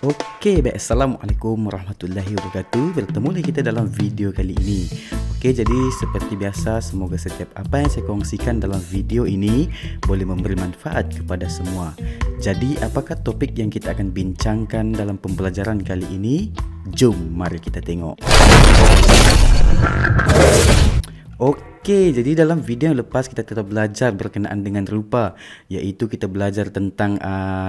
Okey, baik. Assalamualaikum warahmatullahi wabarakatuh. Bertemu lagi kita dalam video kali ini. Okey, jadi seperti biasa, semoga setiap apa yang saya kongsikan dalam video ini boleh memberi manfaat kepada semua. Jadi, apakah topik yang kita akan bincangkan dalam pembelajaran kali ini? Jom, mari kita tengok. Okey, jadi dalam video yang lepas kita telah belajar berkenaan dengan rupa, iaitu kita belajar tentang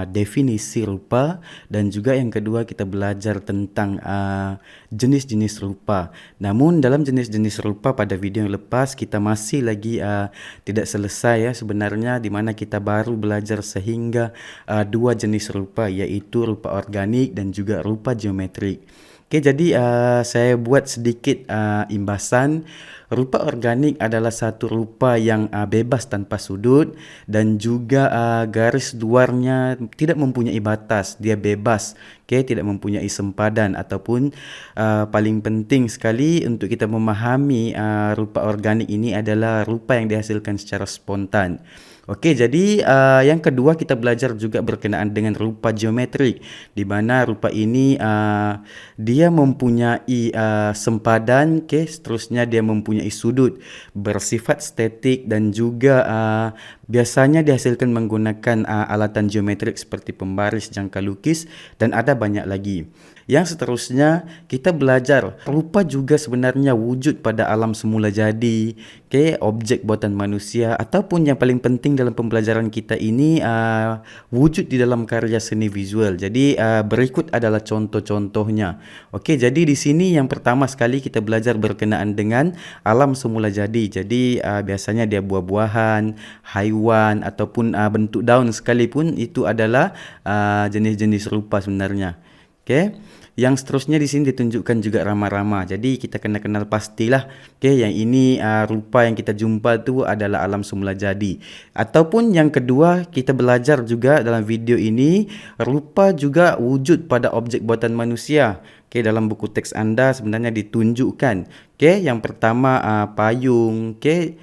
definisi rupa, dan juga yang kedua kita belajar tentang jenis-jenis rupa. Namun dalam jenis-jenis rupa pada video yang lepas kita masih lagi tidak selesai ya sebenarnya, di mana kita baru belajar sehingga dua jenis rupa, iaitu rupa organik dan juga rupa geometrik. Okey, jadi saya buat sedikit imbasan. Rupa organik adalah satu rupa yang bebas tanpa sudut, dan juga garis luarnya tidak mempunyai batas, dia bebas. Okey, tidak mempunyai sempadan ataupun paling penting sekali untuk kita memahami rupa organik ini adalah rupa yang dihasilkan secara spontan. Okey, jadi yang kedua kita belajar juga berkenaan dengan rupa geometrik, di mana rupa ini dia mempunyai sempadan, okey, seterusnya dia mempunyai sudut, bersifat statik, dan juga biasanya dihasilkan menggunakan alatan geometrik seperti pembaris, jangka lukis, dan ada banyak lagi. Yang seterusnya kita belajar rupa juga sebenarnya wujud pada alam semula jadi, okey, objek buatan manusia, ataupun yang paling penting dalam pembelajaran kita ini wujud di dalam karya seni visual. Jadi berikut adalah contoh-contohnya. Okey, jadi di sini yang pertama sekali kita belajar berkenaan dengan alam semula jadi. Jadi biasanya dia buah-buahan, haiwan, ataupun bentuk daun sekalipun, itu adalah jenis-jenis rupa sebenarnya. Okey. Yang seterusnya di sini ditunjukkan juga rama-rama. Jadi kita kena kenal pastilah, okey, yang ini rupa yang kita jumpa tu adalah alam semula jadi. Ataupun yang kedua kita belajar juga dalam video ini, rupa juga wujud pada objek buatan manusia. Okey, dalam buku teks anda sebenarnya ditunjukkan. Okey, yang pertama payung, okey,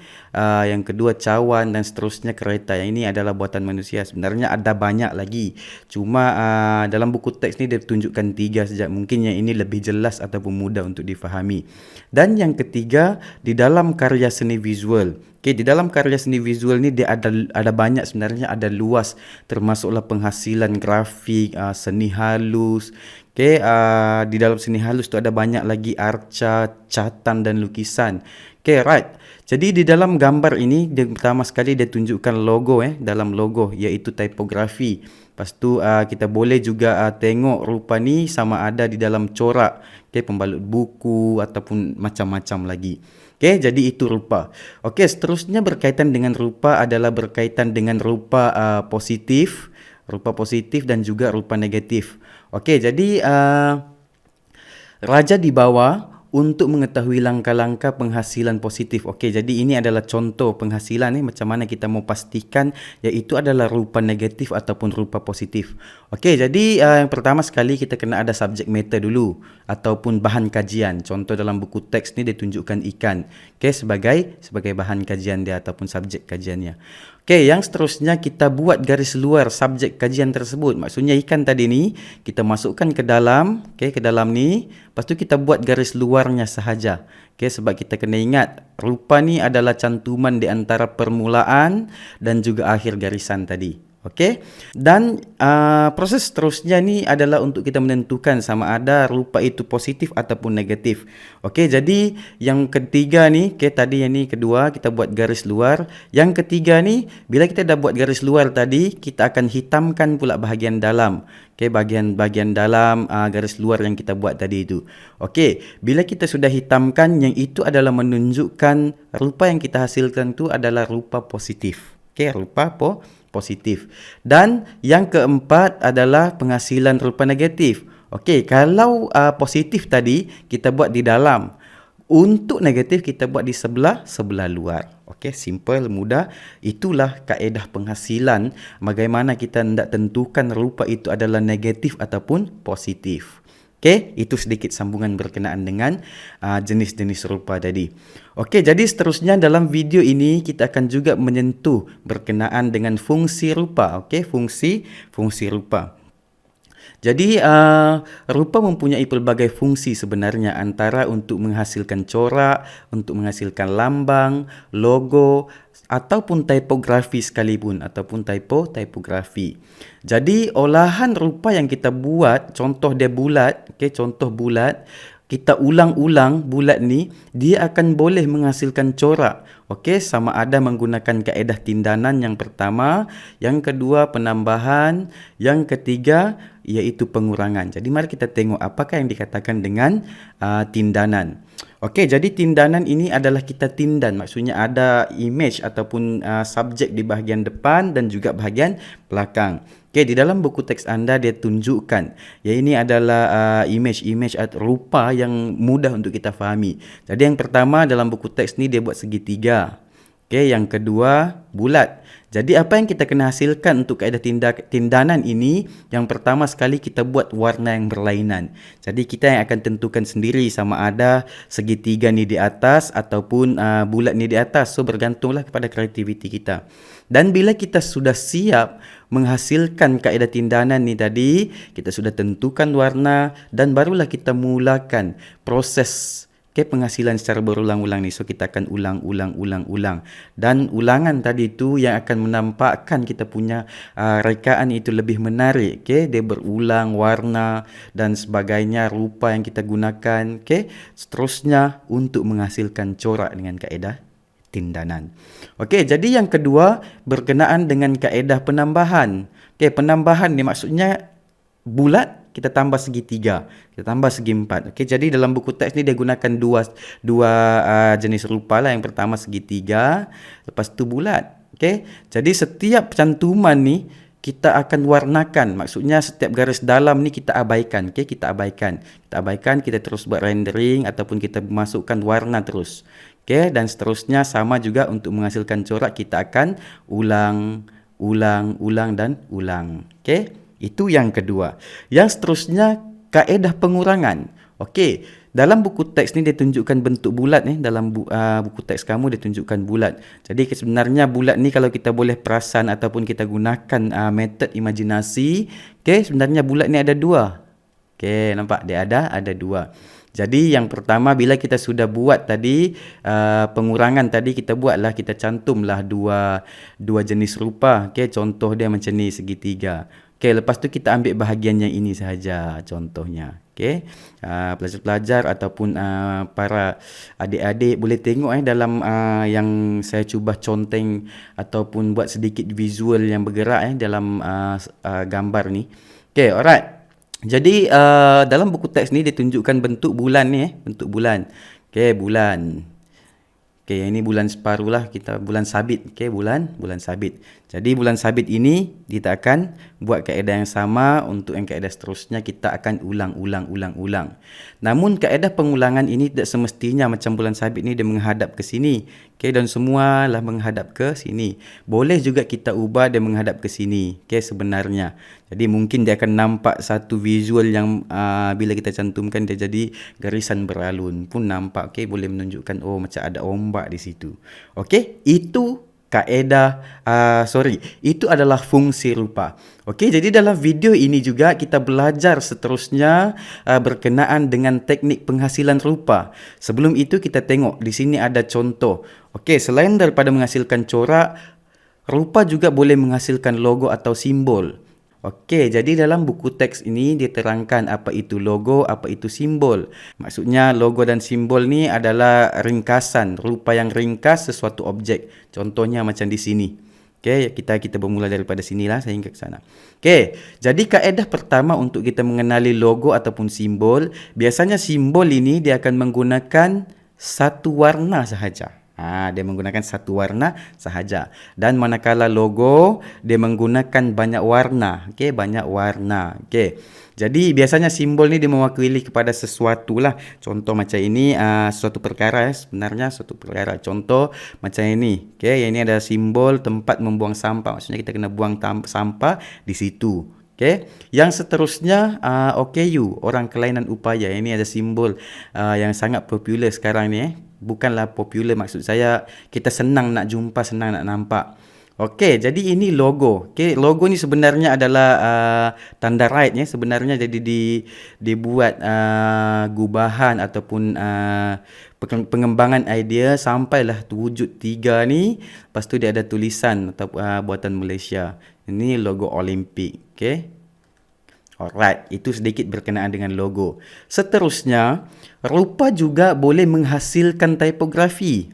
yang kedua cawan, dan seterusnya kereta. Yang ini adalah buatan manusia. Sebenarnya ada banyak lagi. Cuma dalam buku teks ni dia tunjukkan 3 saja. Mungkin yang ini lebih jelas ataupun mudah untuk difahami. Dan yang ketiga, di dalam karya seni visual. Okey, di dalam karya seni visual ni dia ada banyak sebenarnya, ada luas, termasuklah penghasilan grafik, seni halus. Okey, di dalam seni halus tu ada banyak lagi arca, catan, dan lukisan. Okey, right. Jadi di dalam gambar ini dia pertama sekali dia tunjukkan logo dalam logo, iaitu tipografi. Lepas tu kita boleh juga tengok rupa ni sama ada di dalam corak, okey, pembalut buku ataupun macam-macam lagi. Okey, jadi itu rupa. Okey, seterusnya berkaitan dengan rupa adalah berkaitan dengan rupa positif, dan juga rupa negatif. Okey, jadi raja di bawah untuk mengetahui langkah-langkah penghasilan positif. Okey, jadi ini adalah contoh penghasilan macam mana kita mau pastikan iaitu adalah rupa negatif ataupun rupa positif. Okey, jadi yang pertama sekali kita kena ada subject matter dulu ataupun bahan kajian. Contoh dalam buku teks ni dia tunjukkan ikan, okey, sebagai bahan kajian dia ataupun subjek kajiannya. Okey, yang seterusnya kita buat garis luar subjek kajian tersebut. Maksudnya ikan tadi ni kita masukkan ke dalam, okey, ke dalam ni, lepas tu kita buat garis luarnya sahaja. Okey, sebab kita kena ingat rupa ni adalah cantuman di antara permulaan dan juga akhir garisan tadi. Okey, dan proses seterusnya ni adalah untuk kita menentukan sama ada rupa itu positif ataupun negatif. Okey, jadi yang ketiga ni, okey, tadi yang ni kedua kita buat garis luar. Yang ketiga ni, bila kita dah buat garis luar tadi, kita akan hitamkan pula bahagian dalam. Okey, bahagian dalam garis luar yang kita buat tadi itu. Okey, bila kita sudah hitamkan, yang itu adalah menunjukkan rupa yang kita hasilkan tu adalah rupa positif. Okey, rupa positif. Dan yang keempat adalah penghasilan rupa negatif. Okey, kalau positif tadi kita buat di dalam, untuk negatif kita buat di sebelah luar. Okey, simple, mudah. Itulah kaedah penghasilan, bagaimana kita hendak tentukan rupa itu adalah negatif ataupun positif. Okey, itu sedikit sambungan berkenaan dengan jenis-jenis rupa tadi. Okey, jadi seterusnya dalam video ini kita akan juga menyentuh berkenaan dengan fungsi rupa. Okey, fungsi rupa. Jadi rupa mempunyai pelbagai fungsi sebenarnya, antara untuk menghasilkan corak, untuk menghasilkan lambang, logo ataupun tipografi sekalipun, ataupun tipografi. Jadi olahan rupa yang kita buat, contoh dia bulat, okey, contoh bulat, kita ulang-ulang bulat ni, dia akan boleh menghasilkan corak. Okey, sama ada menggunakan kaedah tindanan yang pertama, yang kedua penambahan, yang ketiga iaitu pengurangan. Jadi mari kita tengok apakah yang dikatakan dengan tindanan. Okey, jadi tindanan ini adalah kita tindan, maksudnya ada image ataupun subjek di bahagian depan dan juga bahagian belakang. Okey, di dalam buku teks anda dia tunjukkan, ya ini adalah image atau rupa yang mudah untuk kita fahami. Jadi yang pertama dalam buku teks ni dia buat segitiga. Okey, yang kedua bulat. Jadi apa yang kita kena hasilkan untuk kaedah tindanan ini, yang pertama sekali kita buat warna yang berlainan. Jadi kita yang akan tentukan sendiri sama ada segitiga ni di atas ataupun bulat ni di atas. So bergantunglah kepada kreativiti kita. Dan bila kita sudah siap menghasilkan kaedah tindanan ni tadi, kita sudah tentukan warna dan barulah kita mulakan proses penghasilan secara berulang-ulang ni. So kita akan ulang. Dan ulangan tadi tu yang akan menampakkan kita punya rekaan itu lebih menarik. Dia berulang warna dan sebagainya, rupa yang kita gunakan. Seterusnya untuk menghasilkan corak dengan kaedah tindanan. Okey, jadi yang kedua berkenaan dengan kaedah penambahan. Penambahan ni maksudnya bulat kita tambah segitiga, kita tambah segi empat. Okey, jadi dalam buku teks ni dia gunakan dua jenis rupa lah. Yang pertama segitiga, lepas tu bulat. Okey, jadi setiap cantuman ni kita akan warnakan. Maksudnya setiap garis dalam ni kita abaikan. Okey, kita abaikan, kita terus buat rendering ataupun kita masukkan warna terus. Okey, dan seterusnya sama juga untuk menghasilkan corak kita akan ulang dan ulang. Okey. Itu yang kedua. Yang seterusnya kaedah pengurangan. Okey, dalam buku teks ni dia tunjukkan bentuk bulat ni. Dalam buku teks kamu dia tunjukkan bulat. Jadi sebenarnya bulat ni kalau kita boleh perasan ataupun kita gunakan metod imajinasi, okey, sebenarnya bulat ni ada dua. Okey, nampak dia ada dua. Jadi yang pertama bila kita sudah buat tadi pengurangan tadi, kita buatlah, kita cantumlah dua jenis rupa. Okey, contoh dia macam ni segitiga. Okey, lepas tu kita ambil bahagian yang ini sahaja contohnya. Okey, pelajar-pelajar ataupun para adik-adik boleh tengok dalam yang saya cuba conteng ataupun buat sedikit visual yang bergerak dalam gambar ni. Okey, alright. Jadi dalam buku teks ni dia tunjukkan bentuk bulan ni, bentuk bulan. Okey, bulan. Okey, yang ini bulan separuh lah, kita bulan sabit. Okey, bulan sabit. Jadi bulan sabit ini kita akan buat kaedah yang sama. Untuk yang kaedah seterusnya kita akan ulang. Namun kaedah pengulangan ini tidak semestinya macam bulan sabit ni dia menghadap ke sini. Okey, dan semualah menghadap ke sini. Boleh juga kita ubah dia menghadap ke sini. Okey, sebenarnya. Jadi mungkin dia akan nampak satu visual yang bila kita cantumkan dia jadi garisan beralun pun nampak. Okey, boleh menunjukkan macam ada ombak di situ. Okey, itu kaedah itu adalah fungsi rupa. Okey, jadi dalam video ini juga kita belajar seterusnya berkenaan dengan teknik penghasilan rupa. Sebelum itu kita tengok di sini ada contoh. Okey, selain daripada menghasilkan corak, rupa juga boleh menghasilkan logo atau simbol. Okey, jadi dalam buku teks ini diterangkan apa itu logo, apa itu simbol. Maksudnya logo dan simbol ni adalah ringkasan, rupa yang ringkas sesuatu objek. Contohnya macam di sini. Okey, kita bermula daripada sinilah sehingga ke sana. Okey, jadi kaedah pertama untuk kita mengenali logo ataupun simbol, biasanya simbol ini dia akan menggunakan satu warna sahaja. Dia menggunakan satu warna sahaja. Dan manakala logo dia menggunakan banyak warna. Okey, banyak warna. Okey. Jadi biasanya simbol ni dia mewakili kepada sesuatu lah. Contoh macam ini suatu perkara sebenarnya suatu perkara. Contoh macam ini. Okey, yang ini ada simbol tempat membuang sampah. Maksudnya kita kena buang sampah di situ. Okey, yang seterusnya OKU, orang kelainan upaya. Ini ada simbol yang sangat popular sekarang ni. Bukanlah popular, maksud saya kita senang nak jumpa, senang nak nampak. Okey, jadi ini logo. Okey, logo ni sebenarnya adalah tanda right ya. Sebenarnya jadi dibuat gubahan ataupun pengembangan idea sampailah wujud 3 ni. Lepas tu dia ada tulisan atau buatan Malaysia. Ini logo Olimpik. Okey. Alright, itu sedikit berkenaan dengan logo. Seterusnya, rupa juga boleh menghasilkan tipografi.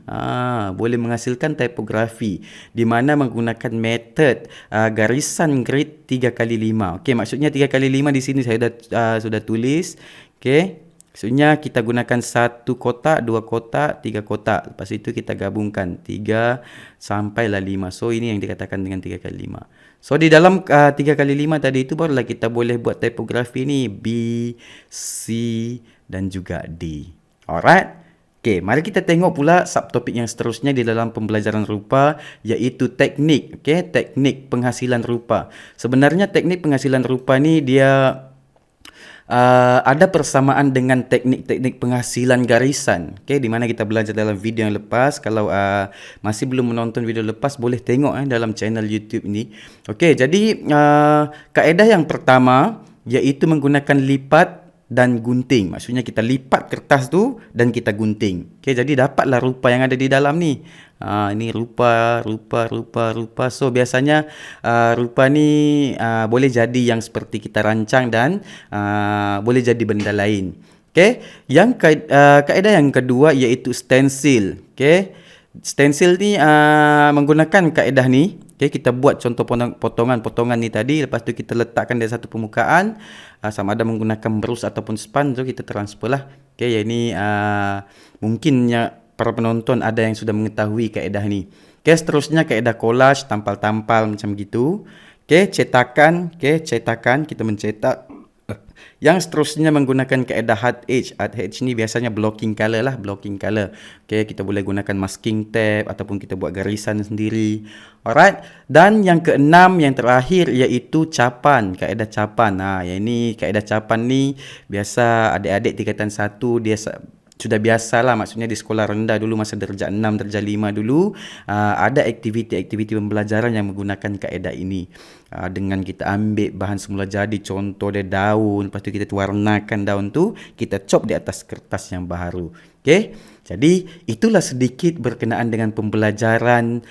Boleh menghasilkan tipografi di mana menggunakan metod garisan grid 3x5. Okey, maksudnya 3x5 di sini saya sudah tulis. Okey. Maksudnya kita gunakan 1 kotak, 2 kotak, 3 kotak. Lepas itu kita gabungkan 3 sampailah 5. So ini yang dikatakan dengan 3x5. So di dalam 3x5 tadi itu barulah kita boleh buat tipografi ni B, C dan juga D. Alright. Okey, mari kita tengok pula subtopik yang seterusnya di dalam pembelajaran rupa, iaitu teknik. Okey, teknik penghasilan rupa. Sebenarnya teknik penghasilan rupa ni dia ada persamaan dengan teknik-teknik penghasilan garisan. Okey, di mana kita belajar dalam video yang lepas. Kalau masih belum menonton video lepas, boleh tengok dalam channel YouTube ini. Okey, jadi kaedah yang pertama iaitu menggunakan lipat dan gunting. Maksudnya kita lipat kertas tu dan kita gunting. Okey, jadi dapatlah rupa yang ada di dalam ni. Ini rupa. So biasanya rupa ni boleh jadi yang seperti kita rancang dan boleh jadi benda lain. Okey, yang kaedah yang kedua iaitu stencil. Okey, stencil ni menggunakan kaedah ni. Okey, kita buat contoh potongan-potongan ni tadi, lepas tu kita letakkan di satu permukaan, sama ada menggunakan brus ataupun span, so kita transfer lah. Okey, yang ini mungkinnya para penonton ada yang sudah mengetahui kaedah ni. Okey, seterusnya kaedah collage, tampal-tampal macam gitu. Okey, cetakan, kita mencetak. Yang seterusnya menggunakan kaedah hard edge. Hard edge ni biasanya blocking color lah, blocking color. Okey, kita boleh gunakan masking tape ataupun kita buat garisan sendiri. Alright. Dan yang keenam, yang terakhir iaitu capan, kaedah capan. Yang ini kaedah capan ni biasa adik-adik tingkatan 1 dia sudah biasalah, maksudnya di sekolah rendah dulu masa darjah 6, darjah 5 dulu ada aktiviti-aktiviti pembelajaran yang menggunakan kaedah ini. Dengan kita ambil bahan semula jadi, contoh dia daun, lepas tu kita warnakan daun tu, kita chop di atas kertas yang baru. Okey, jadi itulah sedikit berkenaan dengan pembelajaran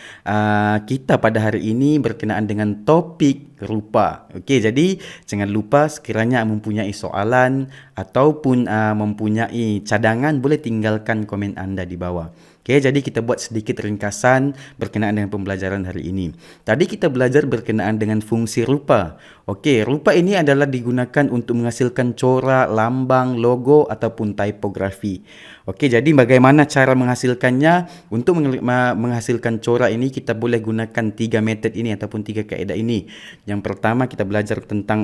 kita pada hari ini berkenaan dengan topik rupa. Okey, jadi jangan lupa sekiranya mempunyai soalan ataupun mempunyai cadangan, boleh tinggalkan komen anda di bawah. Okey, jadi kita buat sedikit ringkasan berkenaan dengan pembelajaran hari ini. Tadi kita belajar berkenaan dengan fungsi rupa. Okey, rupa ini adalah digunakan untuk menghasilkan corak, lambang, logo ataupun tipografi. Okey, jadi bagaimana cara menghasilkannya? Untuk menghasilkan corak ini kita boleh gunakan 3 metod ini ataupun 3 kaedah ini. Yang pertama kita belajar tentang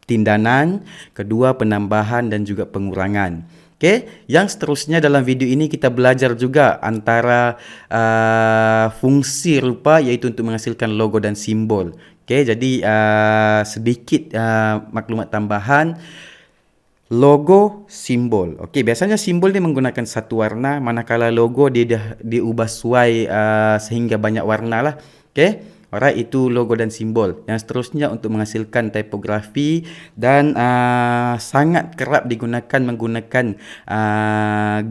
tindanan, kedua penambahan dan juga pengurangan. Okey, yang seterusnya dalam video ini kita belajar juga antara fungsi rupa iaitu untuk menghasilkan logo dan simbol. Okey, jadi sedikit maklumat tambahan. Logo, simbol. Okey, biasanya simbol ni menggunakan satu warna, manakala logo dia dah diubah suai sehingga banyak warna lah. Okey. Alright, itu logo dan simbol. Yang seterusnya untuk menghasilkan tipografi dan sangat kerap digunakan menggunakan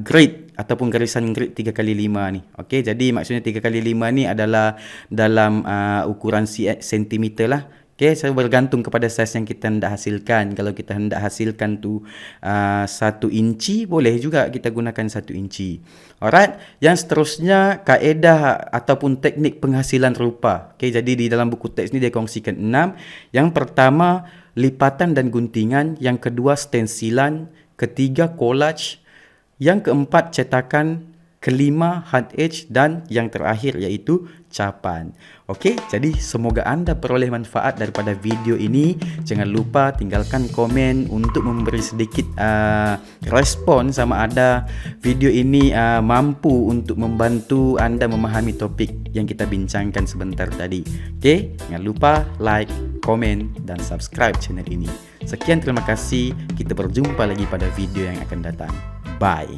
grid ataupun garisan grid 3x5 ni. Okey, jadi maksudnya 3x5 ni adalah dalam ukuran sentimeter lah. Okey, saya bergantung kepada saiz yang kita hendak hasilkan. Kalau kita hendak hasilkan tu 1 inci, boleh juga kita gunakan 1 inci. Alright, yang seterusnya kaedah ataupun teknik penghasilan rupa. Okey, jadi di dalam buku teks ni dia kongsikan 6. Yang pertama lipatan dan guntingan, yang kedua stensilan, ketiga collage, yang keempat cetakan, kelima hard edge dan yang terakhir iaitu capan. Okey, jadi semoga anda peroleh manfaat daripada video ini. Jangan lupa tinggalkan komen untuk memberi sedikit respon sama ada video ini mampu untuk membantu anda memahami topik yang kita bincangkan sebentar tadi. Okey, jangan lupa like, komen dan subscribe channel ini. Sekian, terima kasih. Kita berjumpa lagi pada video yang akan datang. Bye.